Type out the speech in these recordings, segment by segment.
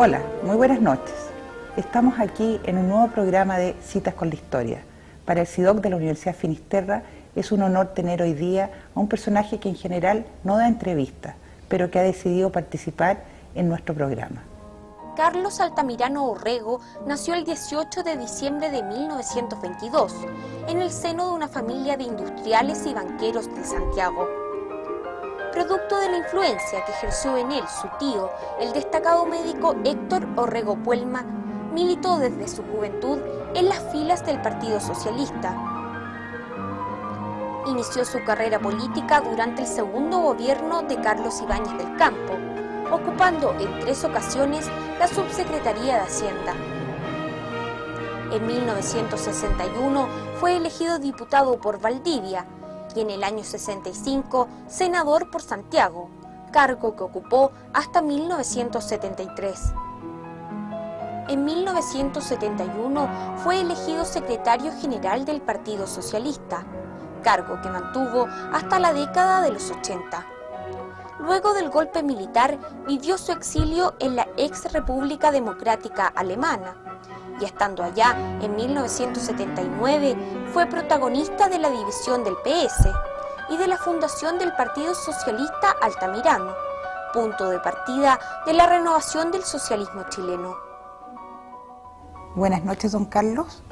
Hola, muy buenas noches. Estamos aquí en un nuevo programa de Citas con la Historia. Para el CIDOC de la Universidad Finisterra es un honor tener hoy día a un personaje que en general no da entrevistas, pero que ha decidido participar en nuestro programa. Carlos Altamirano Orrego nació el 18 de diciembre de 1922 en el seno de una familia de industriales y banqueros de Santiago. Producto de la influencia que ejerció en él su tío, el destacado médico Héctor Orrego Puelma, militó desde su juventud en las filas del Partido Socialista. Inició su carrera política durante el segundo gobierno de Carlos Ibáñez del Campo, ocupando en 3 ocasiones la subsecretaría de Hacienda. En 1961 fue elegido diputado por Valdivia y en el año 65 senador por Santiago, cargo que ocupó hasta 1973. En 1971 fue elegido secretario general del Partido Socialista, cargo que mantuvo hasta la década de los 80. Luego del golpe militar, vivió su exilio en la ex República Democrática Alemana y estando allá en 1979 fue protagonista de la división del PS y de la fundación del Partido Socialista Altamirano, punto de partida de la renovación del socialismo chileno. Buenas noches, don Carlos.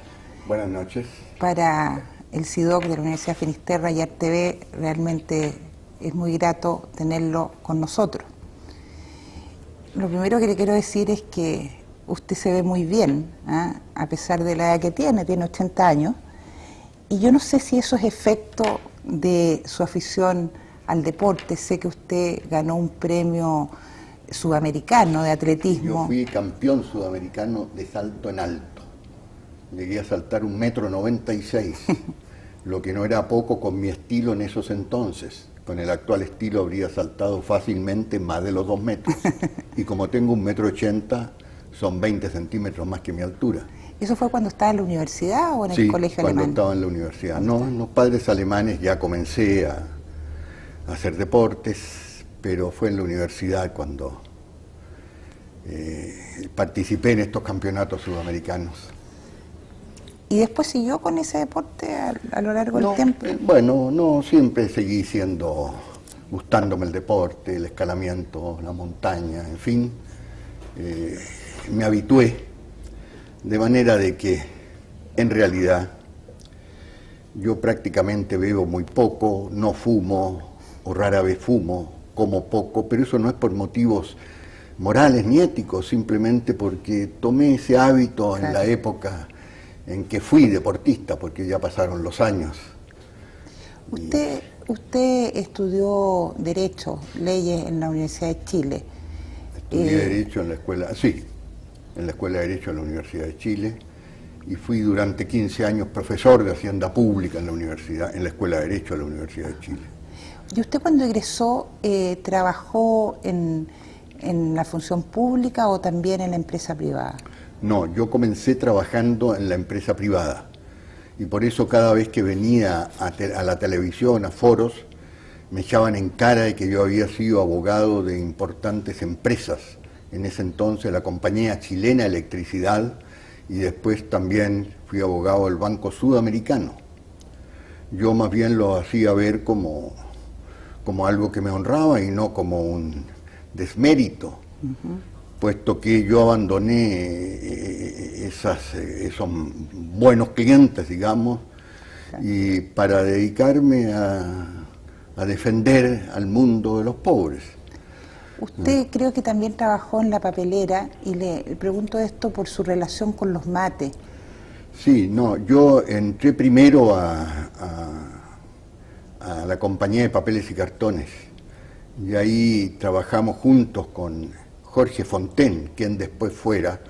Buenas noches. Para el CIDOC de la Universidad Finisterra y RTV realmente es muy grato tenerlo con nosotros. Lo primero que le quiero decir es que usted se ve muy bien, ¿eh? A pesar de la edad que tiene 80 años, y yo no sé si eso es efecto de su afición al deporte. Sé que usted ganó un premio sudamericano de atletismo. Yo fui campeón sudamericano de salto en alto. Llegué a saltar 1,96 m, lo que no era poco con mi estilo en esos entonces. Con el actual estilo habría saltado fácilmente más de los 2 metros. Y como tengo 1,80 m, son 20 centímetros más que mi altura. ¿Eso fue cuando estaba en la universidad o en el colegio alemán? Sí, cuando estaba en la universidad. No, en los padres alemanes ya comencé a hacer deportes, pero fue en la universidad cuando participé en estos campeonatos sudamericanos. ¿Y después siguió con ese deporte a lo largo del tiempo? Bueno, no, siempre seguí gustándome el deporte, el escalamiento, la montaña, en fin. Me habitué, de manera de que, en realidad, yo prácticamente bebo muy poco, no fumo, o rara vez fumo, como poco, pero eso no es por motivos morales ni éticos, simplemente porque tomé ese hábito en la época en que fui deportista, porque ya pasaron los años. Usted estudió Derecho, Leyes en la Universidad de Chile. Estudié Derecho en la escuela, en la Escuela de Derecho de la Universidad de Chile, y fui durante 15 años profesor de Hacienda Pública en la Escuela de Derecho de la Universidad de Chile. ¿Y usted cuando egresó trabajó en la función pública o también en la empresa privada? No, yo comencé trabajando en la empresa privada y por eso cada vez que venía a la televisión, a foros, me echaban en cara de que yo había sido abogado de importantes empresas. En ese entonces la Compañía Chilena de Electricidad y después también fui abogado del Banco Sudamericano. Yo más bien lo hacía ver como algo que me honraba y no como un desmérito. Puesto que yo abandoné esos buenos clientes, digamos, y para dedicarme a defender al mundo de los pobres. Usted creo que también trabajó en la papelera y le pregunto esto por su relación con los mates. Sí, no, yo entré primero a la compañía de papeles y cartones y ahí trabajamos juntos con Jorge Fontaine, quien después fuera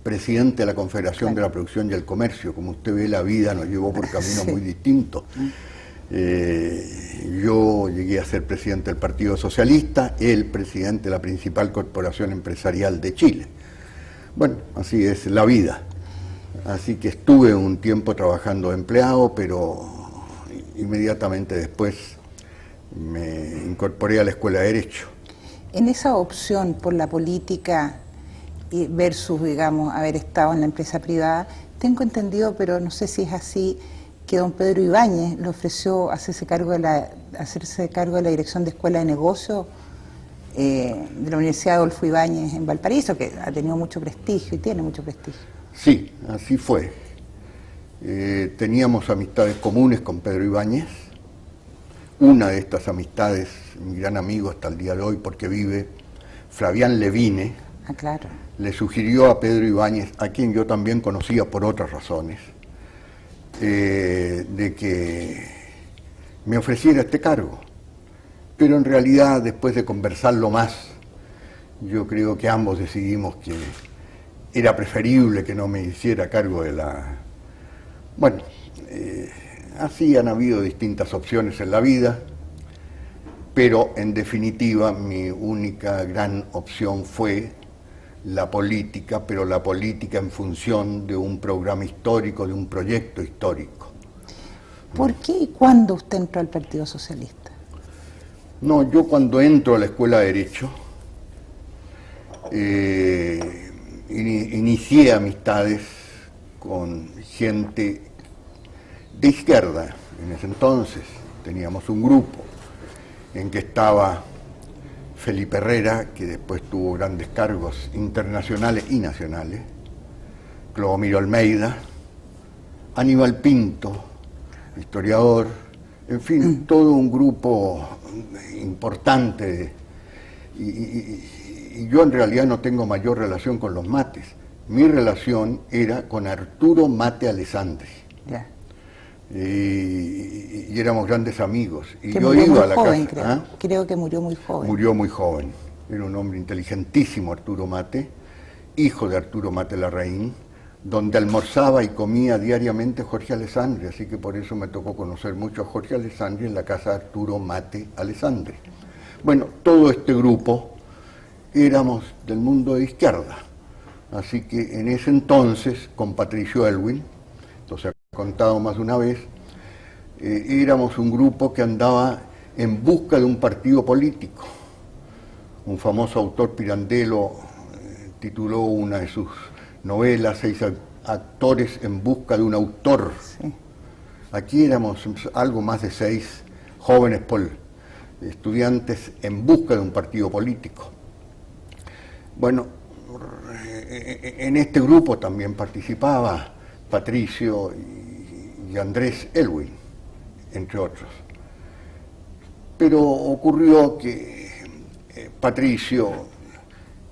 presidente de la Confederación de la Producción y el Comercio. Como usted ve, la vida nos llevó por caminos muy distintos. Yo llegué a ser presidente del Partido Socialista, él presidente de la principal corporación empresarial de Chile. Bueno, así es la vida. Así que estuve un tiempo trabajando de empleado, pero inmediatamente después me incorporé a la Escuela de Derecho. En esa opción por la política, y versus, digamos, haber estado en la empresa privada. Tengo entendido, pero no sé si es así, que don Pedro Ibáñez le ofreció hacerse cargo de la dirección de Escuela de Negocios de la Universidad Adolfo Ibáñez en Valparaíso, que ha tenido mucho prestigio y tiene mucho prestigio. Sí, así fue. Teníamos amistades comunes con Pedro Ibáñez. Una de estas amistades, mi gran amigo hasta el día de hoy, porque vive, Flavián Levine, Claro. le sugirió a Pedro Ibáñez, a quien yo también conocía por otras razones, de que me ofreciera este cargo. Pero en realidad, después de conversarlo más, yo creo que ambos decidimos que era preferible que no me hiciera cargo de la... Bueno, así han habido distintas opciones en la vida, pero en definitiva mi única gran opción fue la política, pero la política en función de un programa histórico, de un proyecto histórico. ¿Por qué y cuándo usted entró al Partido Socialista? No, yo cuando entro a la Escuela de Derecho, inicié amistades con gente de izquierda. En ese entonces teníamos un grupo en que estaba Felipe Herrera, que después tuvo grandes cargos internacionales y nacionales, Clodomiro Almeida, Aníbal Pinto, historiador, en fin, todo un grupo importante. Y yo en realidad no tengo mayor relación con los mates. Mi relación era con Arturo Mate Alessandri. Ya. Y éramos grandes amigos. Y Que yo murió iba muy a la joven, casa. creo. ¿Ah? Creo que murió muy joven. Murió muy joven. Era un hombre inteligentísimo, Arturo Mate, hijo de Arturo Mate Larraín, donde almorzaba y comía diariamente Jorge Alessandri, así que por eso me tocó conocer mucho a Jorge Alessandri en la casa de Arturo Mate Alessandri. Bueno, todo este grupo éramos del mundo de izquierda, así que en ese entonces, con Patricio Elwin, entonces he contado más de una vez, éramos un grupo que andaba en busca de un partido político. Un famoso autor, Pirandello, tituló una de sus novelas, 6 actores en busca de un autor. Sí. Aquí éramos algo más de 6 jóvenes estudiantes en busca de un partido político. Bueno, en este grupo también participaba Patricio y Andrés Elwin, entre otros. Pero ocurrió que Patricio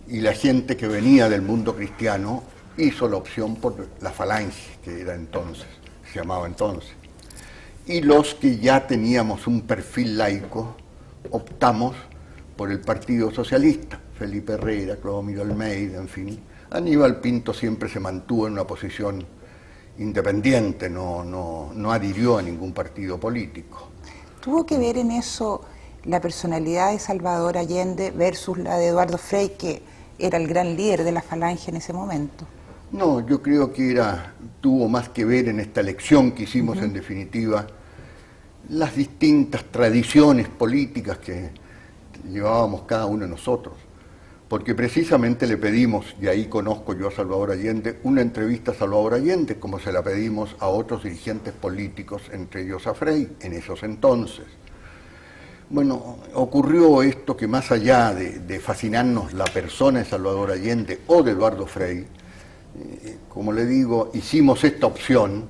y la gente que venía del mundo cristiano hizo la opción por la Falange, que era entonces, se llamaba entonces. Y los que ya teníamos un perfil laico, optamos por el Partido Socialista. Felipe Herrera, Clodomiro Almeida, en fin. Aníbal Pinto siempre se mantuvo en una posición independiente, no adhirió a ningún partido político. ¿Tuvo que ver en eso la personalidad de Salvador Allende versus la de Eduardo Frei, que era el gran líder de la Falange en ese momento? No, yo creo que tuvo más que ver en esta elección que hicimos, en definitiva, las distintas tradiciones políticas que llevábamos cada uno de nosotros. Porque precisamente le pedimos, y ahí conozco yo a Salvador Allende, una entrevista a Salvador Allende, como se la pedimos a otros dirigentes políticos, entre ellos a Frei, en esos entonces. Bueno, ocurrió esto que más allá de fascinarnos la persona de Salvador Allende o de Eduardo Frei, como le digo, hicimos esta opción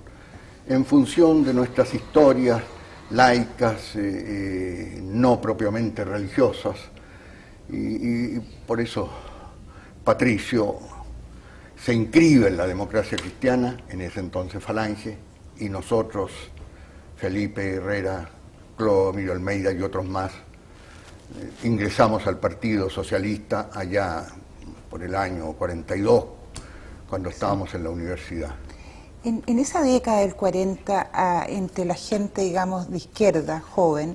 en función de nuestras historias laicas, no propiamente religiosas, y por eso Patricio se inscribe en la democracia cristiana, en ese entonces Falange, y nosotros, Felipe Herrera, Clodomiro Almeida y otros más, ingresamos al Partido Socialista allá por el año 42, cuando estábamos en la universidad. En esa década del 40, entre la gente, digamos, de izquierda, joven,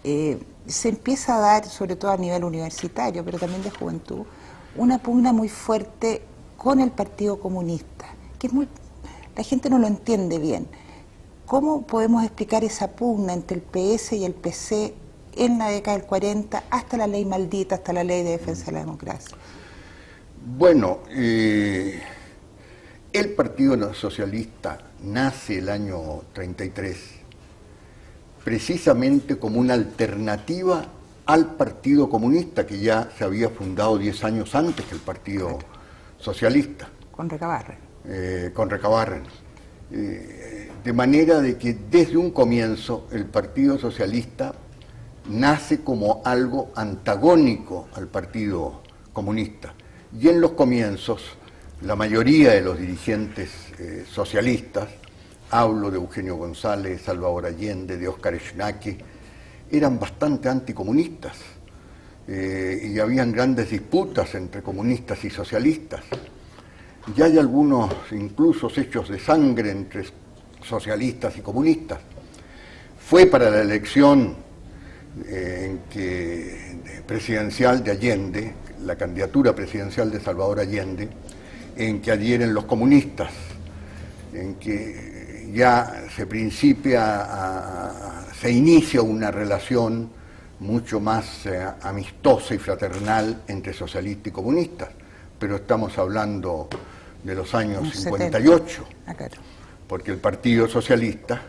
se empieza a dar, sobre todo a nivel universitario, pero también de juventud, una pugna muy fuerte con el Partido Comunista, que la gente no lo entiende bien. ¿Cómo podemos explicar esa pugna entre el PS y el PC en la década del 40 hasta la ley maldita, hasta la ley de defensa de la democracia? Bueno, el Partido Socialista nace el año 33 precisamente como una alternativa al Partido Comunista, que ya se había fundado 10 años antes que el Partido Socialista. Con Recabarren. Con Recabarren. De manera de que desde un comienzo el Partido Socialista nace como algo antagónico al Partido Comunista. Y en los comienzos, la mayoría de los dirigentes socialistas, hablo de Eugenio González, Salvador Allende, de Óscar Eschnake, eran bastante anticomunistas. Y habían grandes disputas entre comunistas y socialistas. Y hay algunos incluso hechos de sangre entre socialistas y comunistas. Fue para la elección presidencial de Allende, la candidatura presidencial de Salvador Allende, en que adhieren los comunistas, en que ya se inicia una relación mucho más amistosa y fraternal entre socialistas y comunistas, pero estamos hablando de los años 58, claro. Porque el Partido Socialista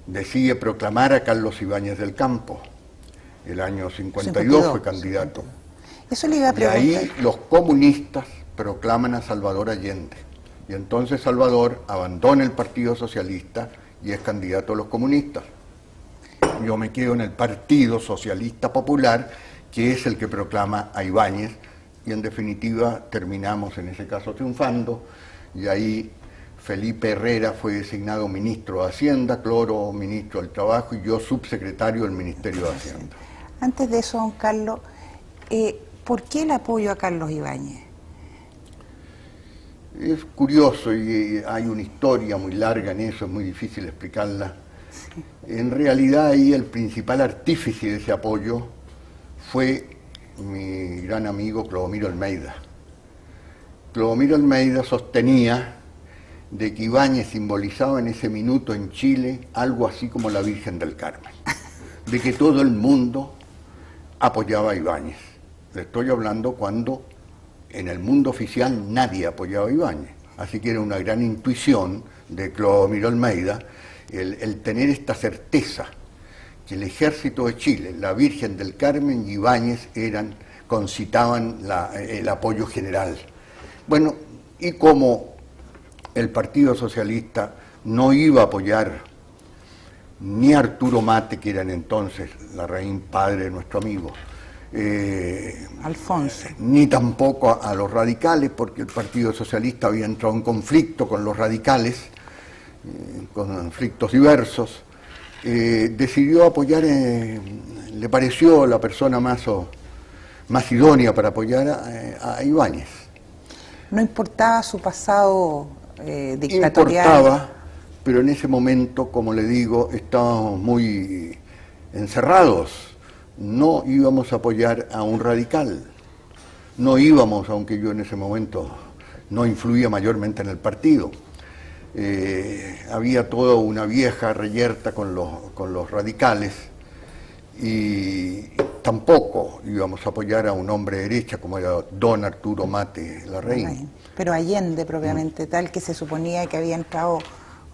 decide proclamar a Carlos Ibáñez del Campo. El año 52 fue candidato. Eso le iba a Y preguntar. ahí los comunistas proclaman a Salvador Allende. Y entonces Salvador abandona el Partido Socialista y es candidato a los comunistas. Yo me quedo en el Partido Socialista Popular, que es el que proclama a Ibáñez, y en definitiva terminamos en ese caso triunfando, y ahí Felipe Herrera fue designado ministro de Hacienda, Cloro ministro del Trabajo y yo subsecretario del Ministerio de Hacienda. Antes de eso, don Carlos, ¿por qué el apoyo a Carlos Ibáñez? Es curioso y hay una historia muy larga en eso, es muy difícil explicarla. Sí. En realidad ahí el principal artífice de ese apoyo fue mi gran amigo Clodomiro Almeida. Clodomiro Almeida sostenía de que Ibáñez simbolizaba en ese minuto en Chile algo así como la Virgen del Carmen, de que todo el mundo apoyaba a Ibáñez. Le estoy hablando cuando en el mundo oficial nadie apoyaba a Ibáñez, así que era una gran intuición de Clodomiro Almeida el tener esta certeza que el Ejército de Chile, la Virgen del Carmen y Ibáñez concitaban el apoyo general. Bueno, y como el Partido Socialista no iba a apoyar ni a Arturo Mate, que era entonces Larraín padre de nuestro amigo, Alfonso, ni tampoco a los radicales, porque el Partido Socialista había entrado en conflicto con los radicales, conflictos diversos, decidió apoyar, le pareció la persona más idónea para apoyar a Ibáñez. ¿No importaba su pasado dictatorial? Importaba, pero en ese momento, como le digo, estábamos muy encerrados. No íbamos a apoyar a un radical. No íbamos, aunque yo en ese momento no influía mayormente en el partido. Había toda una vieja reyerta con los radicales y tampoco íbamos a apoyar a un hombre de derecha como era don Arturo Mate Larraín. Pero Allende propiamente tal, que se suponía que había entrado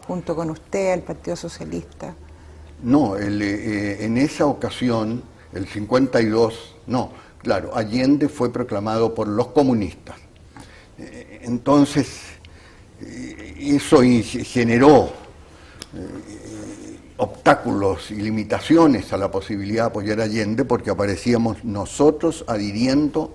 junto con usted al Partido Socialista. No, en esa ocasión, el 52, no, claro, Allende fue proclamado por los comunistas. Entonces, eso generó obstáculos y limitaciones a la posibilidad de apoyar a Allende, porque aparecíamos nosotros adhiriendo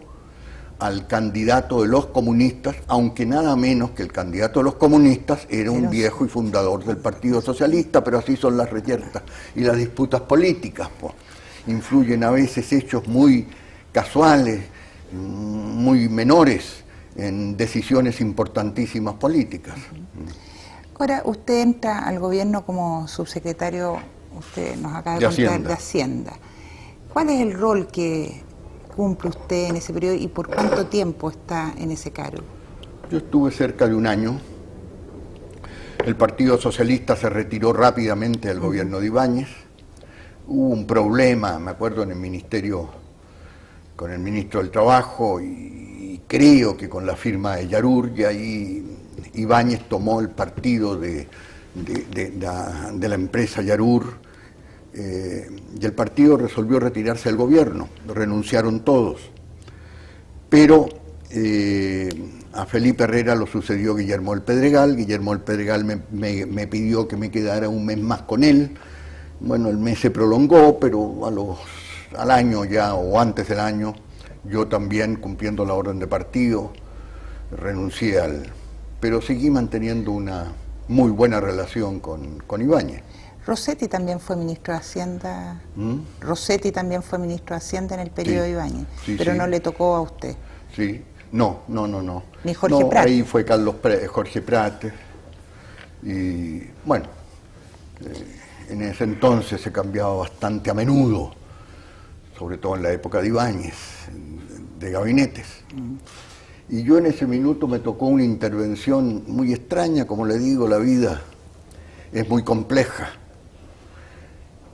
al candidato de los comunistas, aunque nada menos que el candidato de los comunistas era un viejo y fundador del Partido Socialista, pero así son las reyertas y las disputas políticas, pues. Influyen a veces hechos muy casuales, muy menores, en decisiones importantísimas políticas. Ahora, usted entra al gobierno como subsecretario, usted nos acaba de contar, de Hacienda. ¿Cuál es el rol que cumple usted en ese periodo y por cuánto tiempo está en ese cargo? Yo estuve cerca de un año. El Partido Socialista se retiró rápidamente del gobierno de Ibáñez. Hubo un problema, me acuerdo, en el ministerio, con el ministro del Trabajo, y creo que con la firma de Yarur, y ahí Ibáñez tomó el partido de la empresa Yarur, y el partido resolvió retirarse del gobierno, renunciaron todos. Pero a Felipe Herrera lo sucedió Guillermo del Pedregal. Guillermo del Pedregal me pidió que me quedara un mes más con él. Bueno, el mes se prolongó, pero al año ya, o antes del año, yo también, cumpliendo la orden de partido, renuncié pero seguí manteniendo una muy buena relación con Ibáñez. Rossetti también fue ministro de Hacienda. Rossetti también fue ministro de Hacienda en el periodo de Ibáñez, pero no le tocó a usted. Sí, no. Ni Jorge Prat. Ahí fue Jorge Prat. Y bueno, en ese entonces se cambiaba bastante a menudo, sobre todo en la época de Ibáñez, de gabinetes. Y yo en ese minuto me tocó una intervención muy extraña, como le digo, la vida es muy compleja.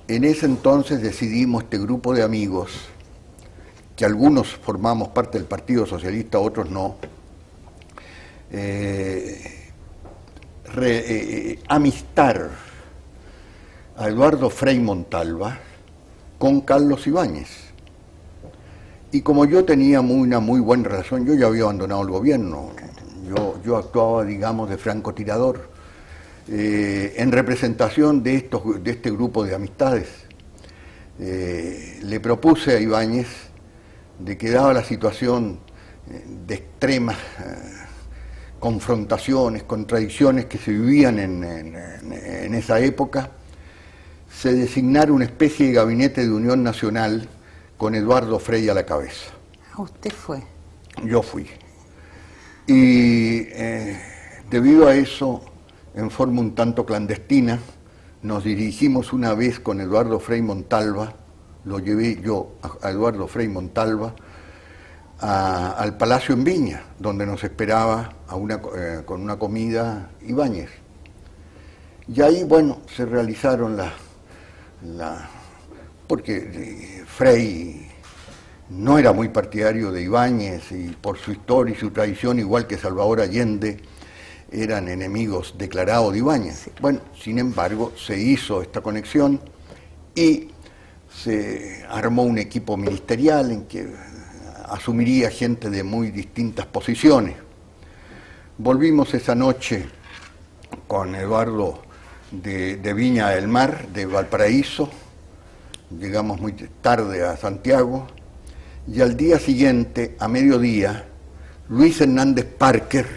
En ese entonces decidimos, este grupo de amigos, que algunos formamos parte del Partido Socialista, otros no, amistar a Eduardo Frei Montalva con Carlos Ibáñez. Y como yo tenía una muy buena relación, yo ya había abandonado el gobierno, yo actuaba, digamos, de francotirador, en representación de este grupo de amistades. Le propuse a Ibáñez de que, dada la situación de extremas confrontaciones, contradicciones que se vivían en esa época, se designara una especie de gabinete de unión nacional con Eduardo Frei a la cabeza. ¿Usted fue? Yo fui. Y debido a eso, en forma un tanto clandestina, nos dirigimos una vez con Eduardo Frei Montalva, lo llevé yo a Eduardo Frei Montalva al Palacio en Viña, donde nos esperaba con una comida Ibáñez. Y ahí, bueno, se realizaron porque Frei no era muy partidario de Ibáñez, y por su historia y su tradición, igual que Salvador Allende, eran enemigos declarados de Ibáñez. Sí. Bueno, sin embargo, se hizo esta conexión y se armó un equipo ministerial en que asumiría gente de muy distintas posiciones. Volvimos esa noche con Eduardo de Viña del Mar, de Valparaíso, llegamos muy tarde a Santiago, y al día siguiente, a mediodía, Luis Hernández Parker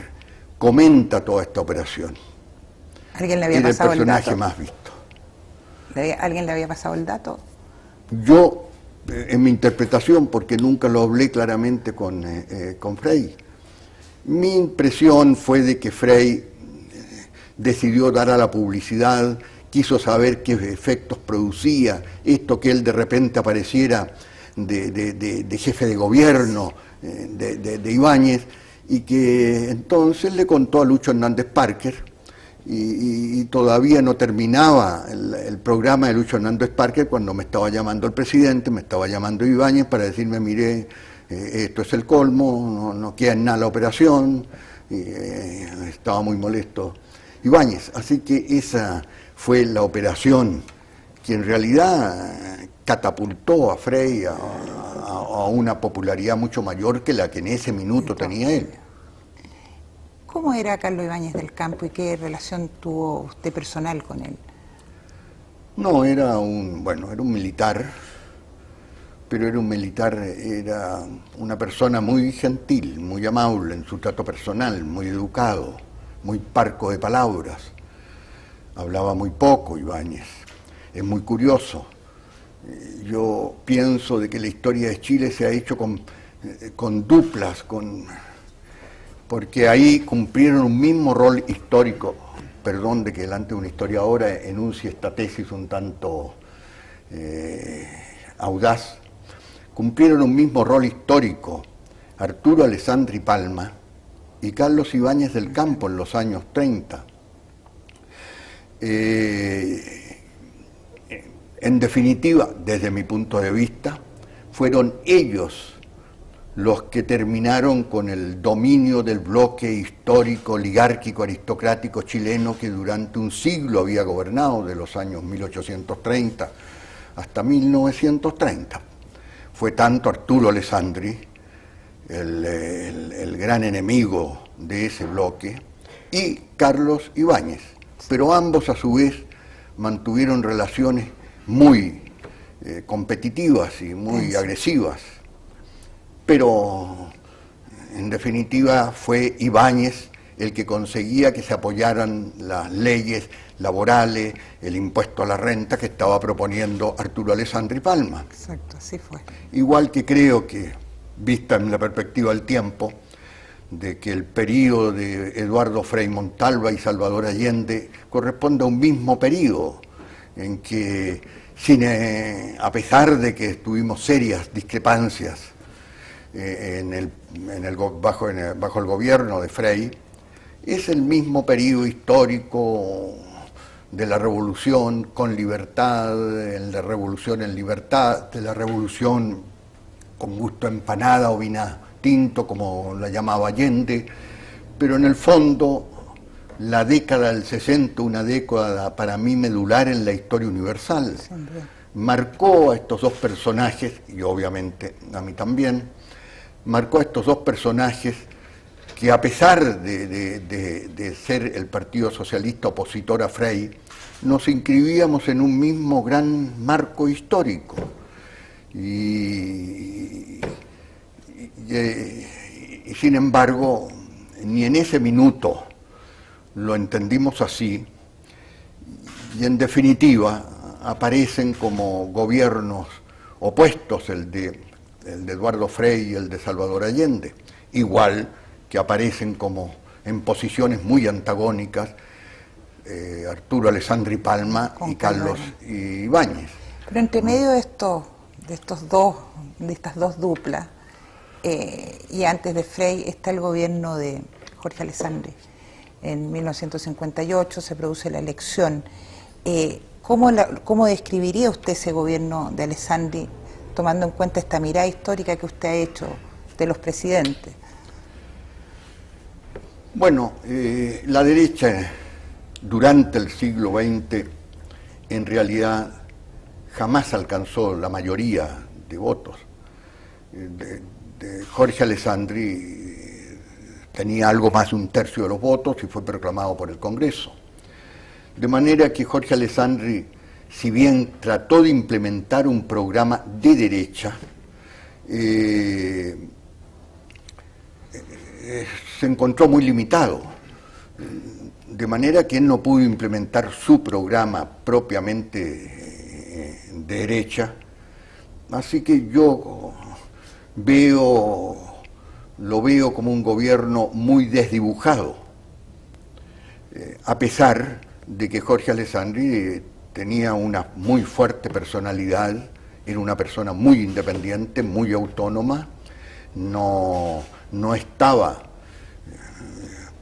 comenta toda esta operación. ¿Alguien le había pasado el dato? Era el personaje más visto. ¿Alguien le había pasado el dato? Yo, en mi interpretación, porque nunca lo hablé claramente con Frei, mi impresión fue de que Frei decidió dar a la publicidad, quiso saber qué efectos producía esto, que él de repente apareciera de jefe de gobierno de Ibáñez, y que entonces le contó a Lucho Hernández Parker, y todavía no terminaba el programa de Lucho Hernández Parker cuando me estaba llamando el presidente, me estaba llamando Ibáñez para decirme, mire, esto es el colmo, no queda en nada la operación, estaba muy molesto Ibáñez. Así que esa fue la operación que en realidad catapultó a Frei a una popularidad mucho mayor que la que en ese minuto tenía él. ¿Cómo era Carlos Ibáñez del Campo y qué relación tuvo usted personal con él? No, era un militar, pero era una persona muy gentil, muy amable en su trato personal, muy educado, muy parco de palabras. Hablaba muy poco Ibáñez. Es muy curioso. Yo pienso de que la historia de Chile se ha hecho con duplas, porque ahí cumplieron un mismo rol histórico. Perdón de que delante de una historiadora enuncie esta tesis un tanto audaz. Cumplieron un mismo rol histórico Arturo Alessandri Palma y Carlos Ibáñez del Campo en los años 30. En definitiva, desde mi punto de vista, fueron ellos los que terminaron con el dominio del bloque histórico, oligárquico, aristocrático chileno que durante un siglo había gobernado, de los años 1830 hasta 1930. Fue tanto Arturo Alessandri, el gran enemigo de ese bloque, y Carlos Ibáñez, pero ambos a su vez mantuvieron relaciones muy competitivas y muy agresivas. Pero en definitiva fue Ibáñez el que conseguía que se apoyaran las leyes laborales, el impuesto a la renta que estaba proponiendo Arturo Alessandri Palma. Exacto, así fue. Igual que creo que, vista en la perspectiva del tiempo, de que el período de Eduardo Frei Montalva y Salvador Allende corresponde a un mismo período, en que a pesar de que tuvimos serias discrepancias bajo el gobierno de Frei, es el mismo periodo histórico de la revolución con libertad, de la revolución en libertad, de la revolución con gusto a empanada o vino tinto, como la llamaba Allende, pero en el fondo la década del 60, una década para mí medular en la historia universal, marcó a estos dos personajes, y obviamente a mí también, marcó a estos dos personajes que a pesar de ser el Partido Socialista opositor a Frei, nos inscribíamos en un mismo gran marco histórico. Y sin embargo, ni en ese minuto lo entendimos así, y en definitiva aparecen como gobiernos opuestos, el de Eduardo Frei y el de Salvador Allende, igual que aparecen como en posiciones muy antagónicas Arturo Alessandri Palma y Carlos Ibáñez. Pero entre medio de estas dos duplas, y antes de Frei está el gobierno de Jorge Alessandri. En 1958 se produce la elección. ¿Cómo describiría usted ese gobierno de Alessandri, tomando en cuenta esta mirada histórica que usted ha hecho de los presidentes? Bueno, la derecha durante el siglo XX en realidad jamás alcanzó la mayoría de votos. Jorge Alessandri tenía algo más de un tercio de los votos y fue proclamado por el Congreso. De manera que Jorge Alessandri, si bien trató de implementar un programa de derecha, se encontró muy limitado, de manera que él no pudo implementar su programa propiamente de derecha. Así que yo lo veo como un gobierno muy desdibujado, a pesar de que Jorge Alessandri tenía una muy fuerte personalidad, era una persona muy independiente, muy autónoma, no estaba,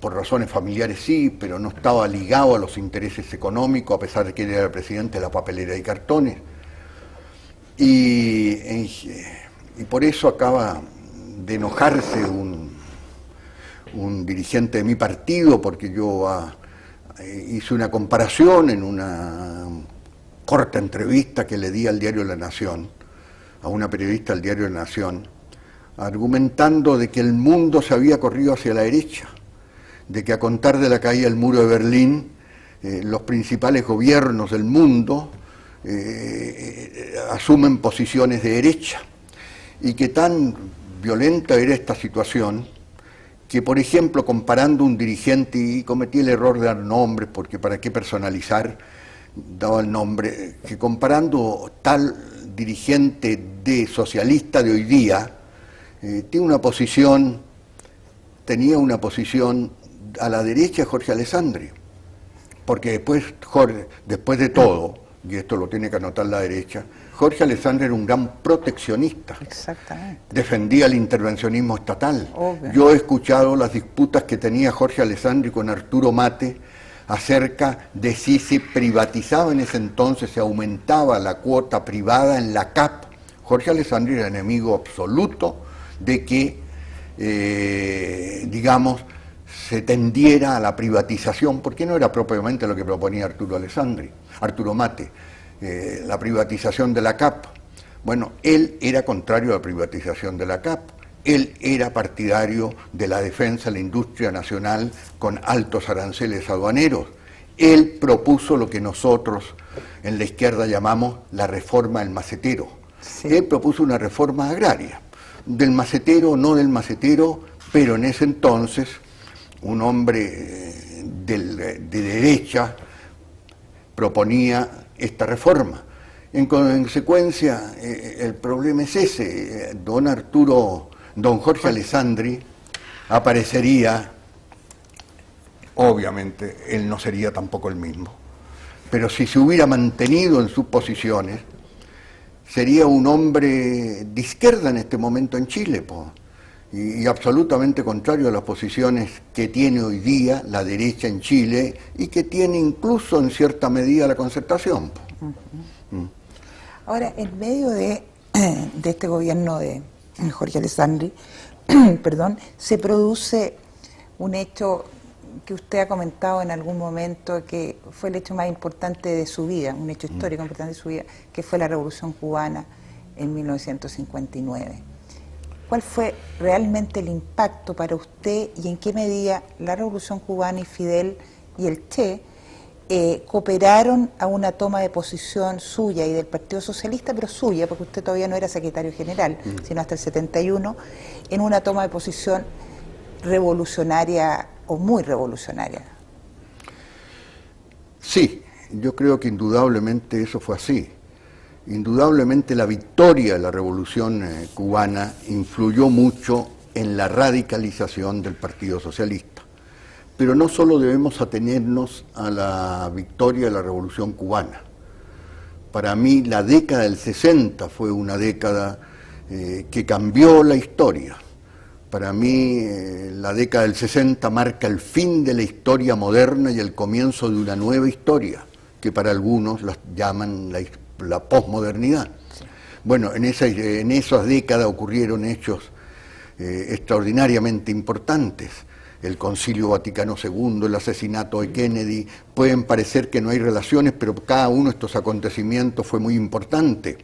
por razones familiares sí, pero no estaba ligado a los intereses económicos, a pesar de que él era el presidente de la papelera y cartones. Y por eso acaba de enojarse un dirigente de mi partido, porque yo hice una comparación en una corta entrevista que le di al diario La Nación, a una periodista del diario La Nación, argumentando de que el mundo se había corrido hacia la derecha, de que a contar de la caída del muro de Berlín, los principales gobiernos del mundo asumen posiciones de derecha, y que tan violenta era esta situación que, por ejemplo, comparando un dirigente, y cometí el error de dar nombres, porque para qué personalizar, daba el nombre, que comparando tal dirigente de socialista de hoy día, tenía una posición a la derecha de Jorge Alessandri, porque después de todo, y esto lo tiene que anotar la derecha, Jorge Alessandri era un gran proteccionista. Exactamente. Defendía el intervencionismo estatal. Obvio. Yo he escuchado las disputas que tenía Jorge Alessandri con Arturo Mate acerca de si se privatizaba en ese entonces, se aumentaba la cuota privada en la CAP. Jorge Alessandri era enemigo absoluto de que, digamos, se tendiera a la privatización, porque no era propiamente lo que proponía Arturo Mate, la privatización de la CAP. Bueno, él era contrario a la privatización de la CAP, él era partidario de la defensa de la industria nacional con altos aranceles aduaneros. Él propuso lo que nosotros en la izquierda llamamos la reforma del macetero. Sí. Él propuso una reforma agraria, del macetero, no del macetero, pero en ese entonces un hombre de derecha proponía esta reforma. En consecuencia, el problema es ese. Don Jorge Alessandri aparecería, obviamente, él no sería tampoco el mismo, pero si se hubiera mantenido en sus posiciones, sería un hombre de izquierda en este momento en Chile, y absolutamente contrario a las posiciones que tiene hoy día la derecha en Chile y que tiene incluso en cierta medida la Concertación. Ahora, en medio de este gobierno de Jorge Alessandri, perdón, se produce un hecho que usted ha comentado en algún momento, que fue el hecho más importante de su vida, un hecho histórico importante de su vida, que fue la Revolución Cubana en 1959. ¿Cuál fue realmente el impacto para usted y en qué medida la Revolución Cubana y Fidel y el Che cooperaron a una toma de posición suya y del Partido Socialista, pero suya, porque usted todavía no era secretario general, sino hasta el 71, en una toma de posición revolucionaria o muy revolucionaria? Sí, yo creo que indudablemente eso fue así. Indudablemente la victoria de la Revolución cubana influyó mucho en la radicalización del Partido Socialista. Pero no solo debemos atenernos a la victoria de la Revolución cubana. Para mí la década del 60 fue una década que cambió la historia. Para mí la década del 60 marca el fin de la historia moderna y el comienzo de una nueva historia, que para algunos la llaman la posmodernidad. Sí. Bueno, en esas décadas ocurrieron hechos extraordinariamente importantes. El Concilio Vaticano II, el asesinato de Kennedy, pueden parecer que no hay relaciones, pero cada uno de estos acontecimientos fue muy importante.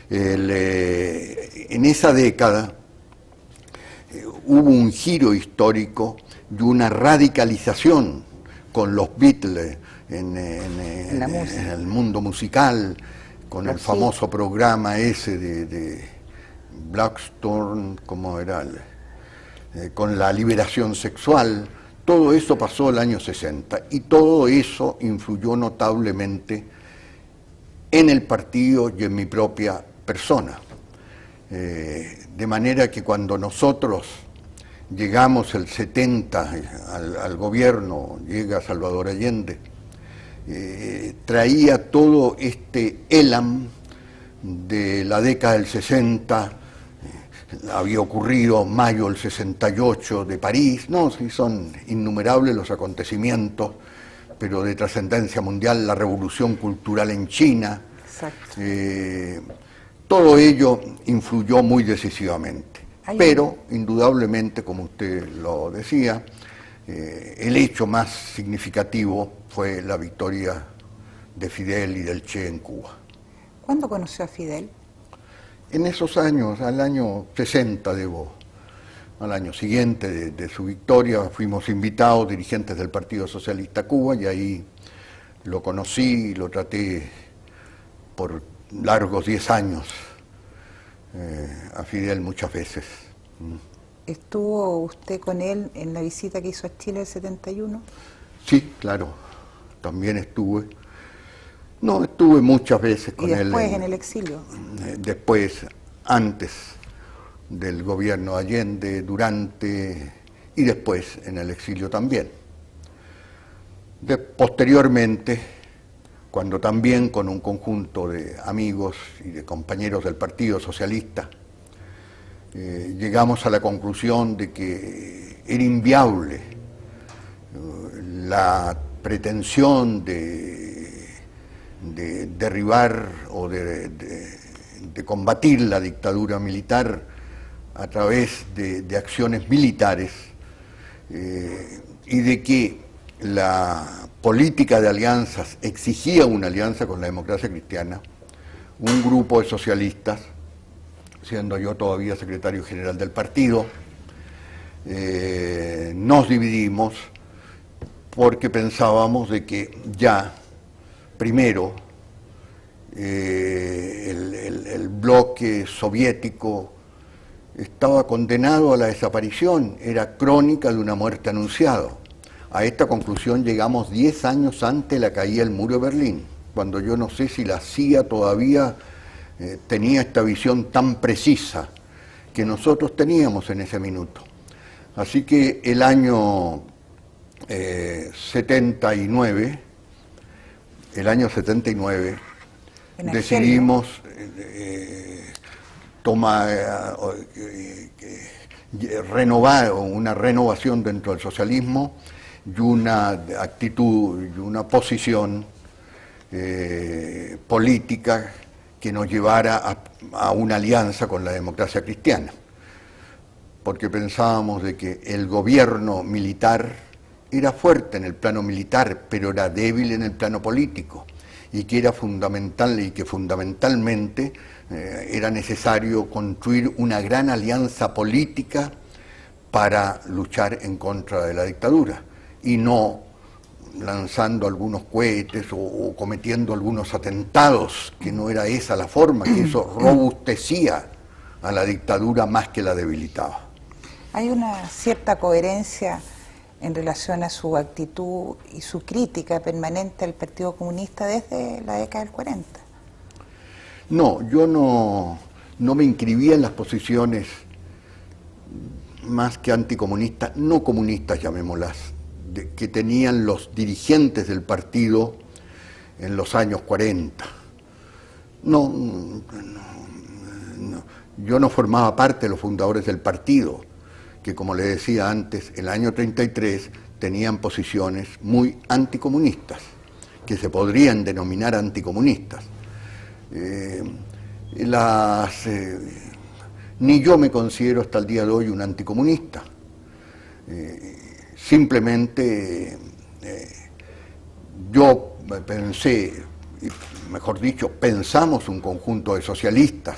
En esa década hubo un giro histórico y una radicalización con los Beatles en el mundo musical, con el famoso programa ese de Blackstone, ¿cómo era? Con la liberación sexual. Todo eso pasó el año 60 y todo eso influyó notablemente en el partido y en mi propia persona. De manera que cuando nosotros llegamos el 70 al gobierno, llega Salvador Allende, traía todo este élan de la década del 60, había ocurrido mayo del 68 de París, no, sí, son innumerables los acontecimientos, pero de trascendencia mundial, la revolución cultural en China. Exacto. Todo ello influyó muy decisivamente, pero indudablemente, como usted lo decía, el hecho más significativo fue la victoria de Fidel y del Che en Cuba. ¿Cuándo conoció a Fidel? En esos años, al año 60, al año siguiente de su victoria, fuimos invitados, dirigentes del Partido Socialista a Cuba, y ahí lo conocí y lo traté por largos 10 años, a Fidel muchas veces. ¿Estuvo usted con él en la visita que hizo a Chile el 71? Sí, claro, también estuve. No, estuve muchas veces con él. ¿Y después en el exilio? Después, antes del gobierno de Allende, durante y después en el exilio también. Posteriormente, cuando también con un conjunto de amigos y de compañeros del Partido Socialista, llegamos a la conclusión de que era inviable la pretensión de derribar o de combatir la dictadura militar a través de acciones militares y de que la política de alianzas exigía una alianza con la democracia cristiana, un grupo de socialistas, siendo yo todavía secretario general del partido, nos dividimos porque pensábamos de que ya, primero, el bloque soviético estaba condenado a la desaparición, era crónica de una muerte anunciada. A esta conclusión llegamos 10 años antes de la caída del muro de Berlín, cuando yo no sé si la CIA todavía tenía esta visión tan precisa que nosotros teníamos en ese minuto. Así que el año 79, decidimos renovar una renovación dentro del socialismo y una actitud y una posición política que nos llevara a una alianza con la democracia cristiana, porque pensábamos de que el gobierno militar era fuerte en el plano militar, pero era débil en el plano político, y que era fundamental y que fundamentalmente era necesario construir una gran alianza política para luchar en contra de la dictadura, y no lanzando algunos cohetes o cometiendo algunos atentados, que no era esa la forma, que eso robustecía a la dictadura más que la debilitaba. Hay una cierta coherencia en relación a su actitud y su crítica permanente al Partido Comunista desde la década del 40. No, yo no me inscribía en las posiciones más que anticomunistas, no comunistas llamémoslas, que tenían los dirigentes del partido en los años 40. Yo no formaba parte de los fundadores del partido, que como le decía antes, el año 33 tenían posiciones muy anticomunistas, que se podrían denominar anticomunistas. Ni yo me considero hasta el día de hoy un anticomunista. Simplemente yo pensé, mejor dicho, pensamos un conjunto de socialistas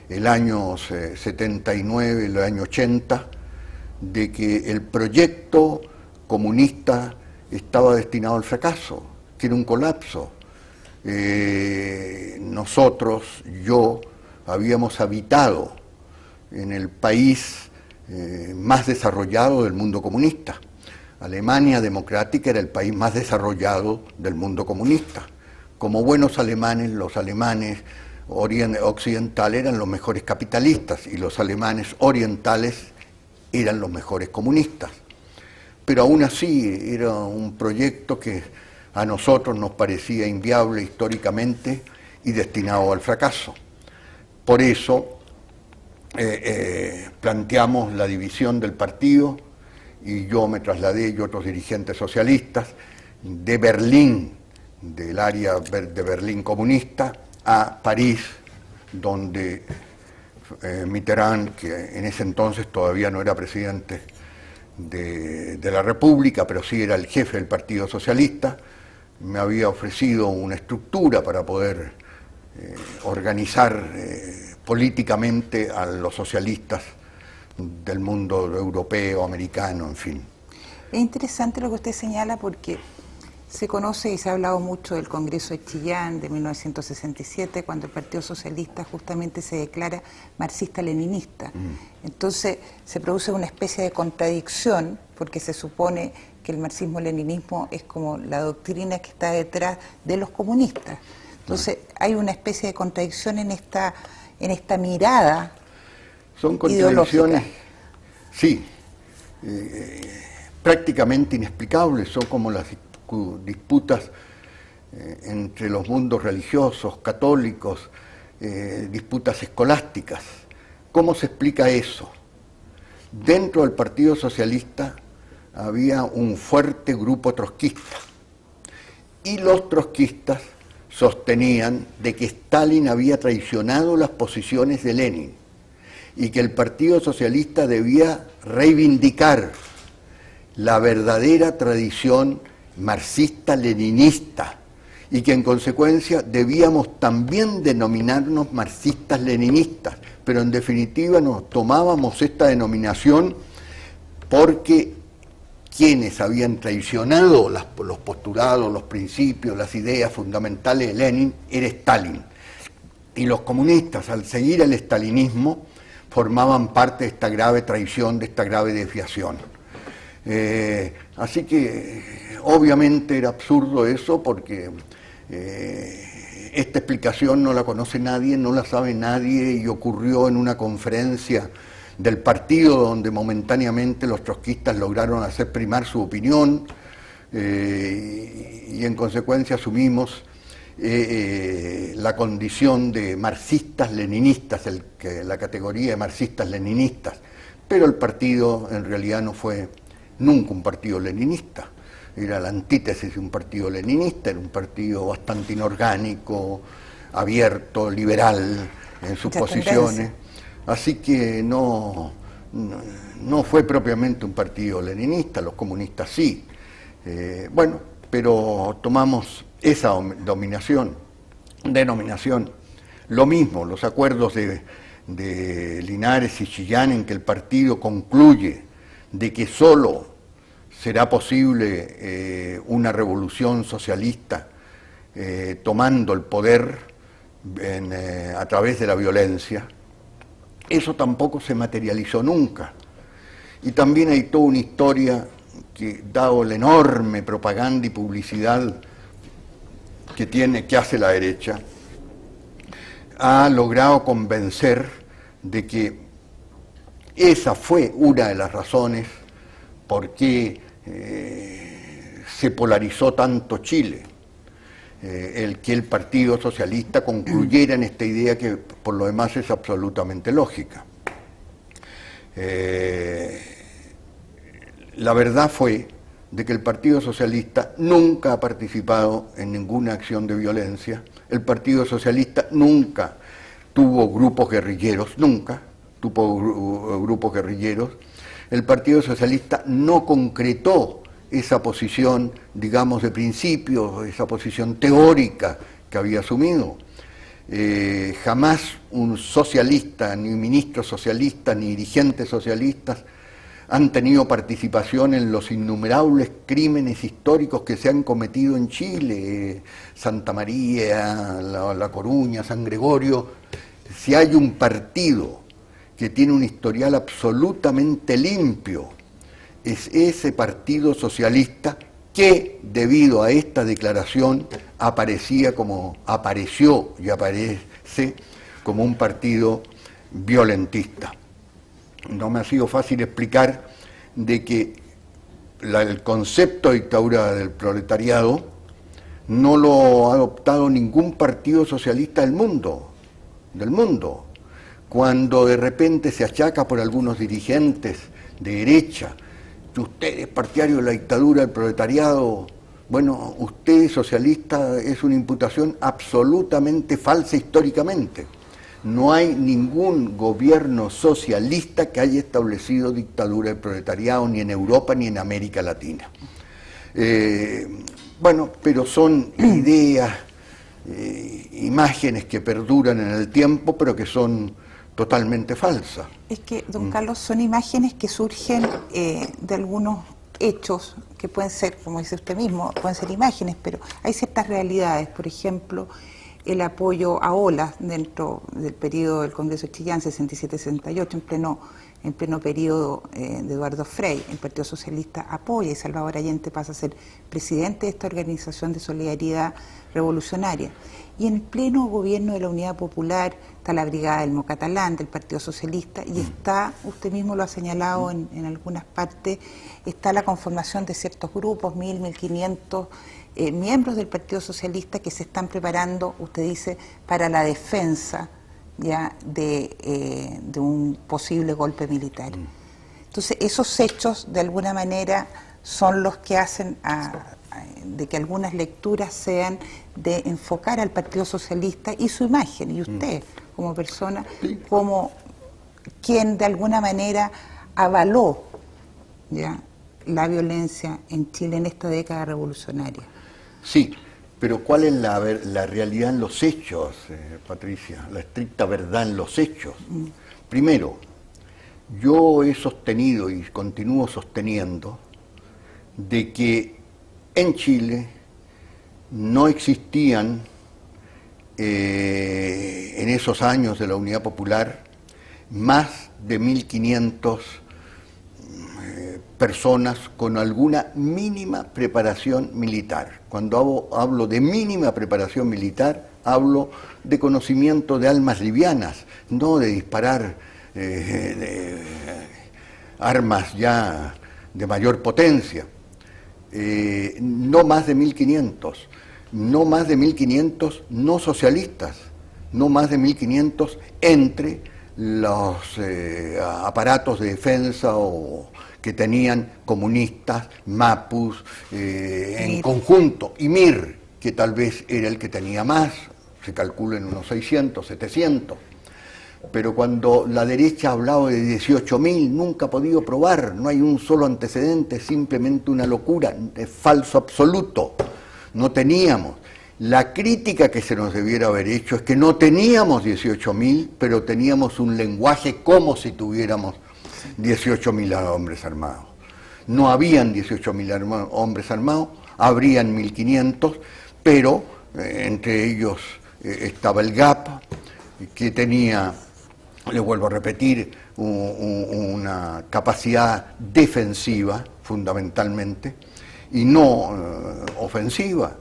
el año 79, el año 80, de que el proyecto comunista estaba destinado al fracaso, que era un colapso. Yo, habíamos habitado en el país más desarrollado del mundo comunista. Alemania democrática era el país más desarrollado del mundo comunista. Como buenos alemanes, los alemanes occidentales eran los mejores capitalistas y los alemanes orientales eran los mejores comunistas. Pero aún así era un proyecto que a nosotros nos parecía inviable históricamente y destinado al fracaso. Por eso planteamos la división del partido y yo me trasladé y otros dirigentes socialistas de Berlín, del área de Berlín comunista, a París, donde Mitterrand, que en ese entonces todavía no era presidente de la República, pero sí era el jefe del Partido Socialista, me había ofrecido una estructura para poder organizar políticamente a los socialistas del mundo europeo, americano, en fin. Es interesante lo que usted señala porque se conoce y se ha hablado mucho del Congreso de Chillán de 1967, cuando el Partido Socialista justamente se declara marxista-leninista. Entonces se produce una especie de contradicción, porque se supone que el marxismo-leninismo es como la doctrina que está detrás de los comunistas. Entonces hay una especie de contradicción en esta mirada. Son contradicciones, sí, prácticamente inexplicables, son como las disputas entre los mundos religiosos, católicos, disputas escolásticas. ¿Cómo se explica eso? Dentro del Partido Socialista había un fuerte grupo trotskista y los trotskistas sostenían de que Stalin había traicionado las posiciones de Lenin y que el Partido Socialista debía reivindicar la verdadera tradición marxista-leninista y que en consecuencia debíamos también denominarnos marxistas-leninistas, pero en definitiva nos tomábamos esta denominación porque quienes habían traicionado los postulados, los principios, las ideas fundamentales de Lenin era Stalin. Y los comunistas, al seguir el stalinismo, formaban parte de esta grave traición, de esta grave desviación. Así que obviamente era absurdo eso porque esta explicación no la conoce nadie, no la sabe nadie y ocurrió en una conferencia del partido donde momentáneamente los trotskistas lograron hacer primar su opinión y en consecuencia asumimos la condición de marxistas-leninistas, la categoría de marxistas-leninistas, pero el partido en realidad no fue nunca un partido leninista, era la antítesis de un partido leninista, era un partido bastante inorgánico, abierto, liberal en sus posiciones, así que no fue propiamente un partido leninista, los comunistas sí, bueno, pero tomamos esa denominación. Lo mismo, los acuerdos de Linares y Chillán en que el partido concluye de que solo será posible una revolución socialista tomando el poder a través de la violencia, eso tampoco se materializó nunca. Y también hay toda una historia que, dado la enorme propaganda y publicidad que hace la derecha, ha logrado convencer de que esa fue una de las razones por qué se polarizó tanto Chile, el que el Partido Socialista concluyera en esta idea que por lo demás es absolutamente lógica. La verdad fue de que el Partido Socialista nunca ha participado en ninguna acción de violencia, el Partido Socialista nunca tuvo grupos guerrilleros, el Partido Socialista no concretó esa posición, digamos, de principio, esa posición teórica que había asumido. Jamás un socialista, ni ministro socialista, ni dirigentes socialistas han tenido participación en los innumerables crímenes históricos que se han cometido en Chile, Santa María, La Coruña, San Gregorio. Si hay un partido que tiene un historial absolutamente limpio, es ese Partido Socialista que, debido a esta declaración, apareció y aparece como un partido violentista. No me ha sido fácil explicar de que el concepto de dictadura del proletariado no lo ha adoptado ningún partido socialista del mundo, cuando de repente se achaca por algunos dirigentes de derecha que usted es partidario de la dictadura del proletariado. Bueno, usted socialista es una imputación absolutamente falsa históricamente. No hay ningún gobierno socialista que haya establecido dictadura del proletariado, ni en Europa ni en América Latina. Bueno, pero son ideas, imágenes que perduran en el tiempo, pero que son totalmente falsas. Es que, don Carlos, son imágenes que surgen de algunos hechos que pueden ser, como dice usted mismo, pueden ser imágenes, pero hay ciertas realidades. Por ejemplo, el apoyo a Olas dentro del periodo del Congreso de Chillán, 67-68, en pleno periodo de Eduardo Frei. El Partido Socialista apoya y Salvador Allende pasa a ser presidente de esta organización de solidaridad revolucionaria. Y en el pleno gobierno de la Unidad Popular está la Brigada del Mocatalán, del Partido Socialista, y está, usted mismo lo ha señalado en algunas partes, está la conformación de ciertos grupos, 1.000, 1.500 miembros del Partido Socialista que se están preparando, usted dice, para la defensa ya de un posible golpe militar. Entonces, esos hechos, de alguna manera, son los que hacen de que algunas lecturas sean de enfocar al Partido Socialista y su imagen, y usted como persona, como quien de alguna manera avaló, ¿ya?, la violencia en Chile en esta década revolucionaria. Sí, pero ¿cuál es la realidad en los hechos, Patricia? La estricta verdad en los hechos. Primero, yo he sostenido y continúo sosteniendo de que en Chile no existían en esos años de la Unidad Popular más de 1.500 personas con alguna mínima preparación militar. Cuando hablo de mínima preparación militar, hablo de conocimiento de armas livianas, no de disparar de armas ya de mayor potencia. No más de 1.500, no más de 1.500 no socialistas, no más de 1.500 entre los aparatos de defensa que tenían comunistas, mapus, en conjunto, y MIR, que tal vez era el que tenía más, se calcula en unos 600, 700. Pero cuando la derecha ha hablado de 18.000, nunca ha podido probar, no hay un solo antecedente, es simplemente una locura, es falso absoluto. No teníamos. La crítica que se nos debiera haber hecho es que no teníamos 18.000, pero teníamos un lenguaje como si tuviéramos 18.000 hombres armados. No habían 18.000 hombres armados, habrían 1.500, pero entre ellos estaba el GAP, que tenía, le vuelvo a repetir, una capacidad defensiva fundamentalmente y no ofensiva.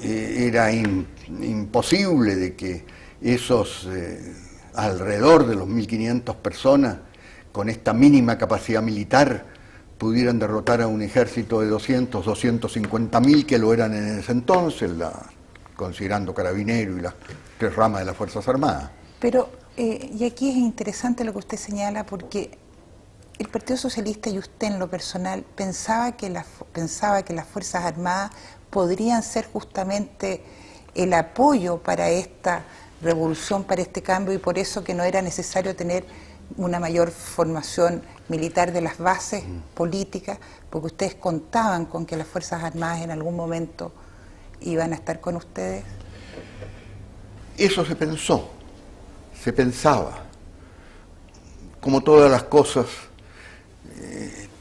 Era imposible de que esos alrededor de los 1.500 personas con esta mínima capacidad militar pudieran derrotar a un ejército de 250.000 que lo eran en ese entonces, considerando Carabineros y las 3 ramas de las Fuerzas Armadas. Pero, y aquí es interesante lo que usted señala, porque el Partido Socialista y usted en lo personal pensaba que las Fuerzas Armadas podrían ser justamente el apoyo para esta revolución, para este cambio, y por eso que no era necesario tener una mayor formación militar de las bases políticas, porque ustedes contaban con que las Fuerzas Armadas en algún momento iban a estar con ustedes. Eso se pensó, se pensaba. Como todas las cosas,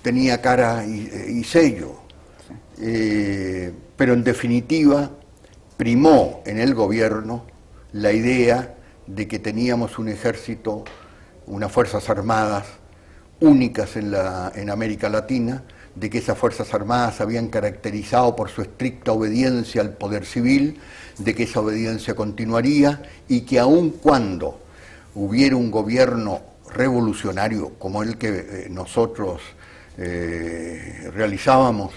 tenía cara y sello. Pero en definitiva, primó en el gobierno la idea de que teníamos un ejército, unas Fuerzas Armadas únicas en América Latina, de que esas Fuerzas Armadas se habían caracterizado por su estricta obediencia al poder civil, de que esa obediencia continuaría y que aun cuando hubiera un gobierno revolucionario como el que nosotros realizábamos,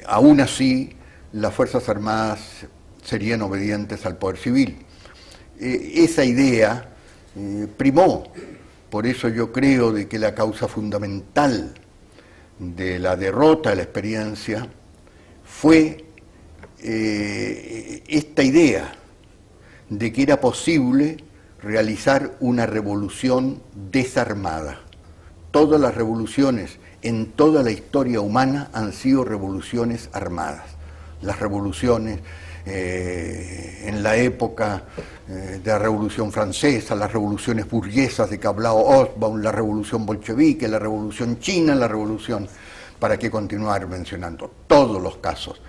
aún así las Fuerzas Armadas serían obedientes al poder civil. Esa idea primó. Por eso yo creo de que la causa fundamental de la derrota de la experiencia fue esta idea de que era posible realizar una revolución desarmada. Todas las revoluciones en toda la historia humana han sido revoluciones armadas. Las revoluciones en la época de la Revolución Francesa, las revoluciones burguesas de que hablaba Hobsbawm, la revolución bolchevique, la revolución china, la revolución, para qué continuar mencionando, todos los casos.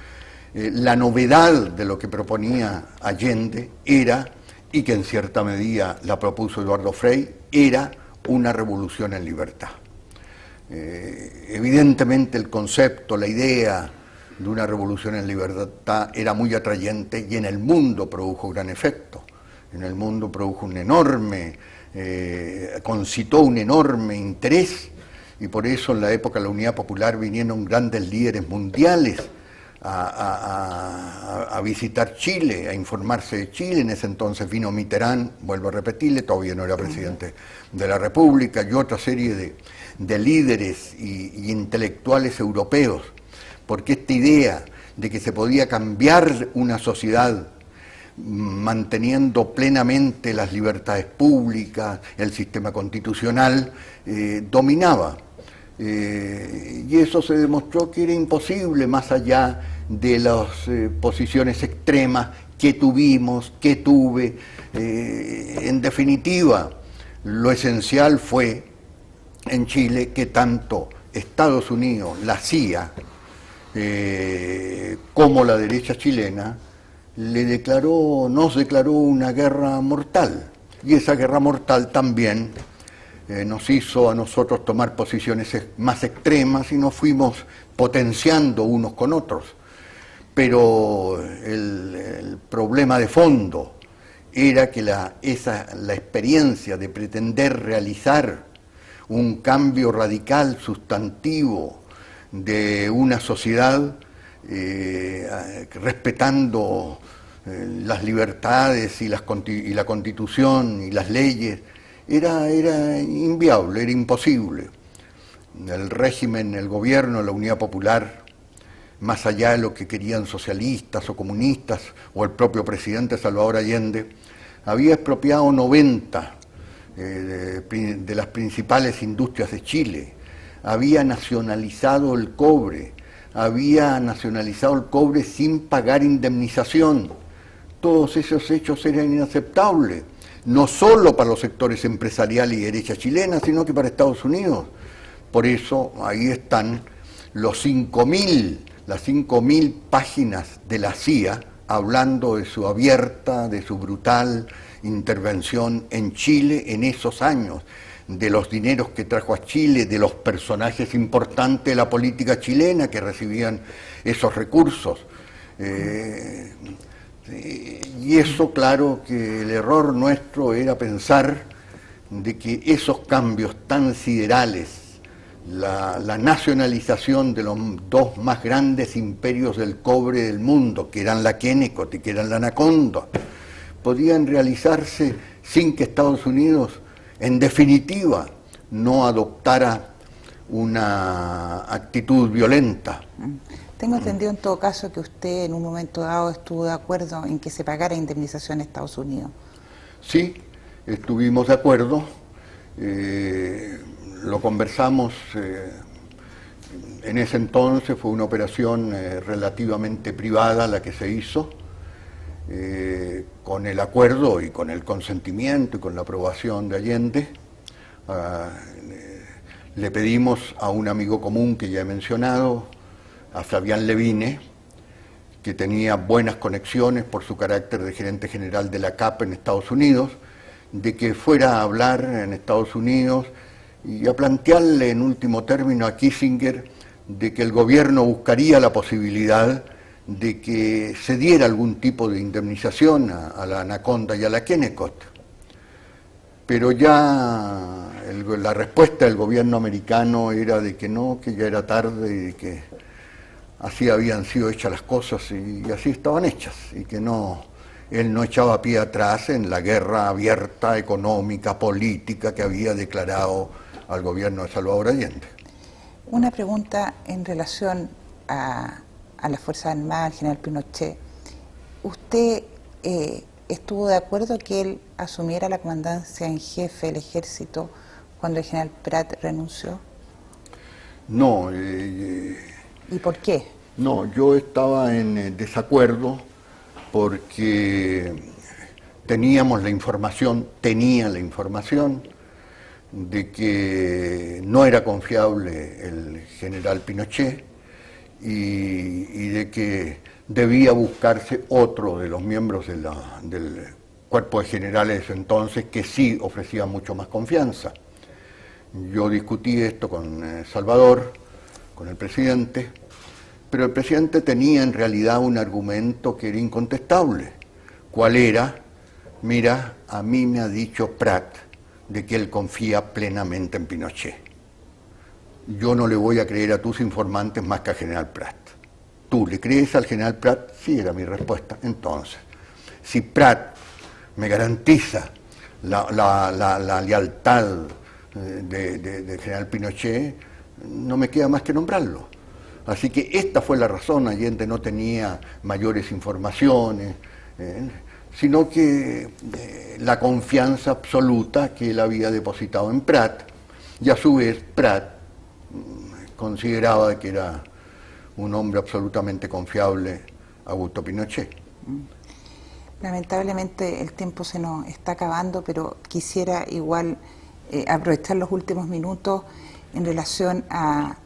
La novedad de lo que proponía Allende era, y que en cierta medida la propuso Eduardo Frei, era una revolución en libertad. Evidentemente el concepto, la idea de una revolución en libertad era muy atrayente y en el mundo produjo gran efecto. En el mundo produjo un enorme, concitó un enorme interés, y por eso en la época de la Unidad Popular vinieron grandes líderes mundiales a visitar Chile, a informarse de Chile. En ese entonces vino Mitterrand, vuelvo a repetirle, todavía no era presidente de la República, y otra serie de líderes y intelectuales europeos, porque esta idea de que se podía cambiar una sociedad manteniendo plenamente las libertades públicas, el sistema constitucional, dominaba. Y eso se demostró que era imposible, más allá de las posiciones extremas que tuvimos, que tuve. En definitiva, lo esencial fue en Chile que tanto Estados Unidos, la CIA, como la derecha chilena, nos declaró una guerra mortal. Y esa guerra mortal también nos hizo a nosotros tomar posiciones más extremas y nos fuimos potenciando unos con otros. Pero el problema de fondo era que la experiencia de pretender realizar un cambio radical, sustantivo, de una sociedad respetando las libertades y la Constitución y las leyes, era inviable, era imposible. El régimen, el gobierno, la Unidad Popular, más allá de lo que querían socialistas o comunistas o el propio presidente Salvador Allende, había expropiado 90 de las principales industrias de Chile, había nacionalizado el cobre sin pagar indemnización. Todos esos hechos eran inaceptables, no solo para los sectores empresariales y derecha chilena, sino que para Estados Unidos. Por eso ahí están las 5.000 páginas de la CIA hablando de su abierta, de su brutal intervención en Chile en esos años, de los dineros que trajo a Chile, de los personajes importantes de la política chilena que recibían esos recursos. Y eso, claro, que el error nuestro era pensar de que esos cambios tan siderales, la nacionalización de los dos más grandes imperios del cobre del mundo, que eran la Kennecott y que eran la Anaconda, podían realizarse sin que Estados Unidos, en definitiva, no adoptara una actitud violenta. Tengo entendido en todo caso que usted en un momento dado estuvo de acuerdo en que se pagara indemnización a Estados Unidos. Sí, estuvimos de acuerdo, lo conversamos, en ese entonces fue una operación relativamente privada la que se hizo, con el acuerdo y con el consentimiento y con la aprobación de Allende. Le pedimos a un amigo común que ya he mencionado, a Fabián Levine, que tenía buenas conexiones por su carácter de gerente general de la CAP en Estados Unidos, de que fuera a hablar en Estados Unidos y a plantearle en último término a Kissinger de que el gobierno buscaría la posibilidad de que se diera algún tipo de indemnización a la Anaconda y a la Kennecott. Pero ya la respuesta del gobierno americano era de que no, que ya era tarde y de que así habían sido hechas las cosas y así estaban hechas, y que él no echaba pie atrás en la guerra abierta, económica, política que había declarado al gobierno de Salvador Allende. Una pregunta en relación a las Fuerzas Armadas, al general Pinochet. ¿Usted estuvo de acuerdo que él asumiera la comandancia en jefe del ejército cuando el general Prat renunció? No. ¿Y por qué? No, yo estaba en desacuerdo porque tenía la información de que no era confiable el general Pinochet y de que debía buscarse otro de los miembros del cuerpo de generales entonces que sí ofrecía mucho más confianza. Yo discutí esto con Salvador, con el presidente, pero el presidente tenía en realidad un argumento que era incontestable. ¿Cuál era? Mira, a mí me ha dicho Prat de que él confía plenamente en Pinochet. Yo no le voy a creer a tus informantes más que al general Prat. ¿Tú le crees al general Prat? Sí, era mi respuesta. Entonces, si Prat me garantiza la lealtad del general Pinochet, no me queda más que nombrarlo. Así que esta fue la razón. Allende no tenía mayores informaciones, sino que la confianza absoluta que él había depositado en Prat, y a su vez Prat consideraba que era un hombre absolutamente confiable, Augusto Pinochet. Lamentablemente el tiempo se nos está acabando, pero quisiera igual aprovechar los últimos minutos en relación a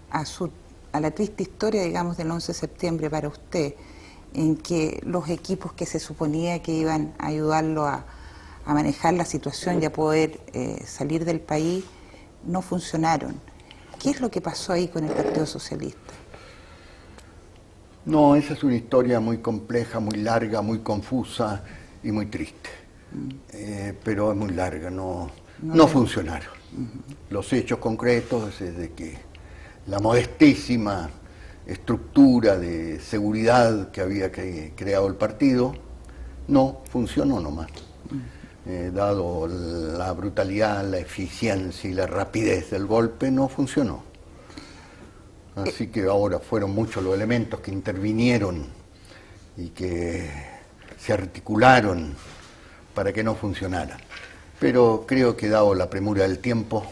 la triste historia, digamos, del 11 de septiembre para usted, en que los equipos que se suponía que iban a ayudarlo a manejar la situación y a poder salir del país no funcionaron. ¿Qué es lo que pasó ahí con el Partido Socialista? No, esa es una historia muy compleja, muy larga, muy confusa y muy triste. Pero es muy larga, no funcionaron. Los hechos concretos es de que la modestísima estructura de seguridad que había creado el partido no funcionó nomás. Dado la brutalidad, la eficiencia y la rapidez del golpe, no funcionó. Así que ahora fueron muchos los elementos que intervinieron y que se articularon para que no funcionara. Pero creo que dado la premura del tiempo,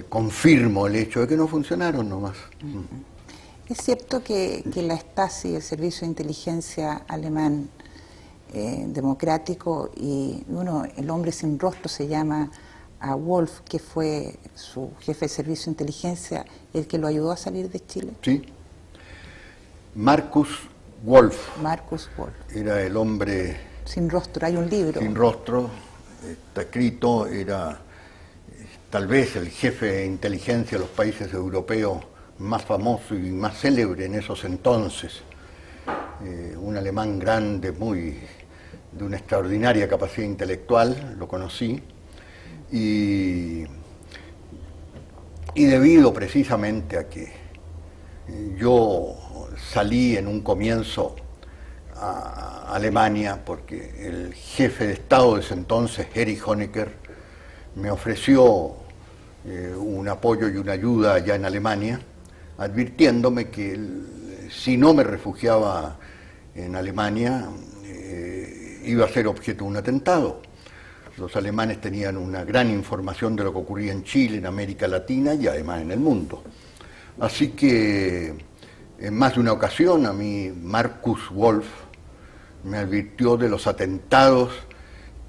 confirmo el hecho de que no funcionaron nomás. Es cierto que la Stasi, el Servicio de Inteligencia alemán democrático, y el hombre sin rostro se llama a Wolf, que fue su jefe de Servicio de Inteligencia, el que lo ayudó a salir de Chile. Sí. Markus Wolf. Markus Wolf. Era el hombre sin rostro, hay un libro. Sin rostro, está escrito, era tal vez el jefe de inteligencia de los países europeos más famoso y más célebre en esos entonces. Un alemán grande, de una extraordinaria capacidad intelectual, lo conocí, y debido precisamente a que yo salí en un comienzo a Alemania, porque el jefe de Estado de ese entonces, Erich Honecker, me ofreció un apoyo y una ayuda allá en Alemania, advirtiéndome que si no me refugiaba en Alemania, iba a ser objeto de un atentado. Los alemanes tenían una gran información de lo que ocurría en Chile, en América Latina y además en el mundo. Así que en más de una ocasión a mí Markus Wolf me advirtió de los atentados